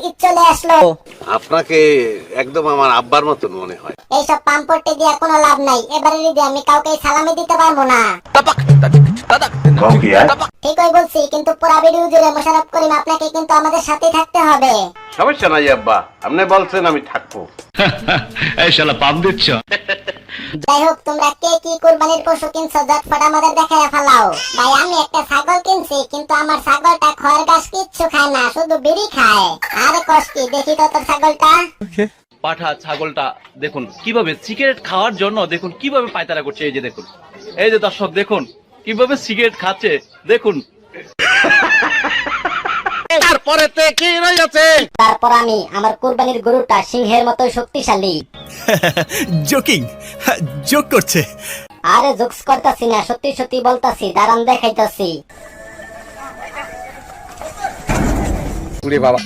ঈদ চলে আসলো। আপনাকে একদম আমার আব্বার মতন মনে হয়। এইসব পাম্পটে দিয়া কোনো লাভ নাই, এবারে ঈদে আমি কাউকে সালামি দিতে পারবো না। ঠিকই বলছি, কিন্তু পুরা ভিডিও জুড়ে মোশাররফ করিম আপনাকে কিন্তু আমাদের সাথে থাকতে হবে। সমস্যা নাই আব্বা, আপনি বলছেন আমি থাকবো। এই শালা পাম দিচ্ছ। যাই হোক, তোমরা কে কি কুরবানির পশু কিনছো ঝটফট আমাদের দেখাইয়া ফেলাও। ভাই আমি একটা ছাগল কিনছি, কিন্তু আমার ছাগলটা খড় ঘাস কিচ্ছু খায় না, শুধু বিড়ি খায়। আরে কষ্টি, দেখি তো তোর ছাগলটা। পাঠা ছাগলটা দেখুন কিভাবে সিগারেট খাওয়ার জন্য দেখুন কিভাবে পায়তারা করছে। এই যে দেখুন, এই যে দর্শক দেখুন কিভাবে সিগারেট খাচ্ছে দেখুন। তারপর আমি আমার কুরবানির গরুটা সিংহের মতো শক্তিশালী। জোকিং, জোক করছে। আরে জোকস করতাছি না, সত্যি সত্যি বলতাছি, দাঁড়ান দেখাইতাছি। ওরে বাবা,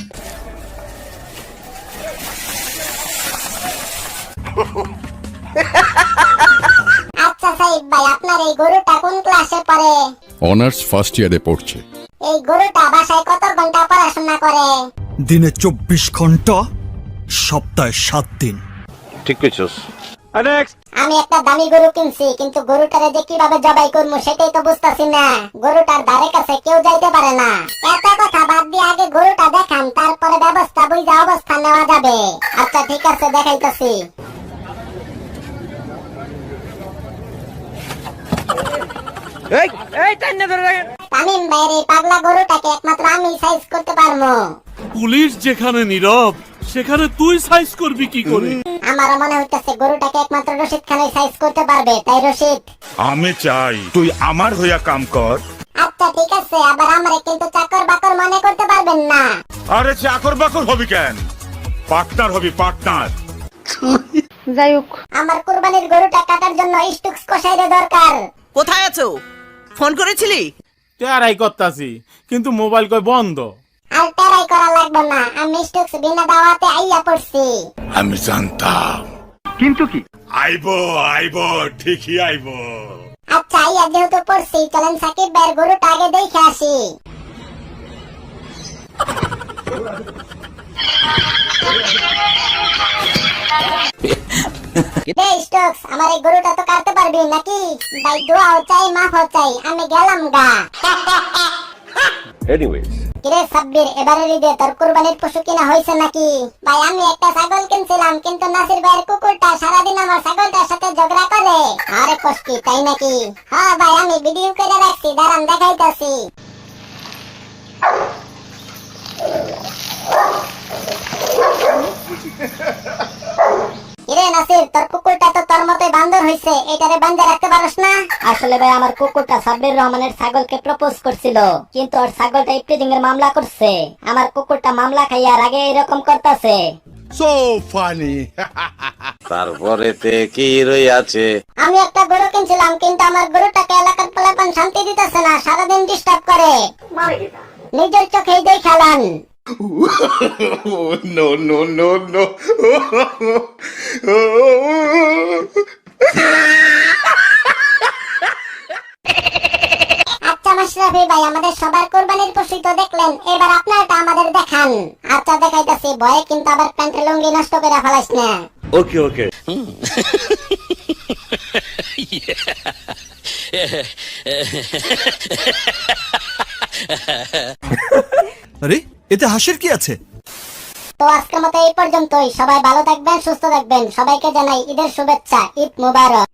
আচ্ছা সাইদ ভাই, আপনার এই গরুটা কোন ক্লাসে পড়ে? অনার্স ফার্স্ট ইয়ারে পড়ছে। এই গরুটা বাসায় কত ঘন্টা পড়াশোনা করে? দিনে 24 ঘন্টা, সপ্তাহে 7 দিন। ঠিক কইছস। আমি একটা দামি গরু কিনছি, কিন্তু গরুটারে যে কিভাবে জবাই করবো সেটাই তো বুঝতাছি না। গরুটার ধারে কাছে কেউ যাইতে পারে না। এত কথা বাদ দিয়ে আগে গরুটা দেখান, তারপরে ব্যবস্থা বুঝে অবস্থা নেওয়া যাবে। আচ্ছা ঠিক আছে, দেখাইতাছি। তামিম ভাইয়ের এই পাগলা গরুটাকে একমাত্র আমি সাইজ করতে পারবো। পুলিশ যেখানে নীরব সেখানে তুই সাইজ করবি কি করে? আমারও মনে হইতেছে গরুটাকে একমাত্র রশিদ খানই সাইজ করতে পারবে। তাই রশিদ, আমি চাই তুই আমার হইয়া কাম কর। আচ্ছা ঠিক আছে, আবার আমারে কিন্তু চাকর বাকর মনে করতে পারবেন না। আরে চাকর বাকর হবি কেন, পার্টনার হবি পার্টনার। যাই হোক, আমার কুরবানির গরুটা কাটার জন্য স্টুকস কষাইরে দরকার। কোথায় আছো? ফোন করেছিলি? তেরাই করতাছি, কিন্তু মোবাইল কই বন্ধ। আর টেরাই করা লাগবে না, আমি স্টুকস বিনা দাওয়াতে আইয়া পড়ছি। আমি জানতাম, কিন্তু কি আইবো আইবো, ঠিকই আইবো। আচ্ছা আইয়া যেহেতু পড়ছি, চলেন সাকিব ভাইয়ের গরুটা আগে দেখে আসি। স্টুকস, আমার এই গরুটা তো কাটতে পারবি নাকি? ভাই দোয়াও চাই, মাফও চাই, আমি গেলাম গা। এনিওয়েজ, কিরে সাব্বির, এবারে ঈদে তোর কুরবানির পশু কিনা হয়েছে নাকি? ভাই আমি একটা ছাগল কিনছিলাম, কিন্তু নাসির ভাইয়ের কুকুরটা সারাদিন আমার ছাগলটার সাথে ঝগড়া করে। আরে কষ্টি, তাই নাকি? হ্যাঁ ভাই, আমি ভিডিও করে রাখছি, দাঁড়ান দেখাইতাছি। কিরে নাসির, তোর কুকুরটা তো তোর মতোই বান্দর হইছে, এটারে বান্ধে রাখতে পারস না? আসলে ভাই আমার কুকুরটা সাব্বির রহমানের ছাগলকে প্রপোজ করছিল, কিন্তু ওর ছাগলটা ইফটিজিং এর মামলা করছে। আমার কুকুরটা মামলা খাইয়ার আগে এরকম করতেছে। So funny. তারপরে তে কি রই আছে? আমি একটা গরু কিনছিলাম, কিন্তু আমার গরুটাকে এলাকার পোলাপান শান্তি দিতেছে না, সারাদিন ডিস্টার্ব করে। নিজের চোখেই দেখালাম। No no no no. আচ্ছা মাশরাফি ভাই, আমাদের সবার কোরবানির পশু তো দেখলেন, এবার আপনারটা আমাদের দেখান। আচ্ছা দেখাইতাছি, ভয়ে কিন্তু আবার প্যান্টের লুঙ্গি নষ্ট করে ফেলাইস না। ওকে ওকে। আরে এতে হাসির কি আছে? তো আজকের মতো এই পর্যন্তই। সবাই ভালো থাকবেন, সুস্থ থাকবেন। সবাইকে জানাই ঈদের শুভেচ্ছা, ঈদ মুবারক।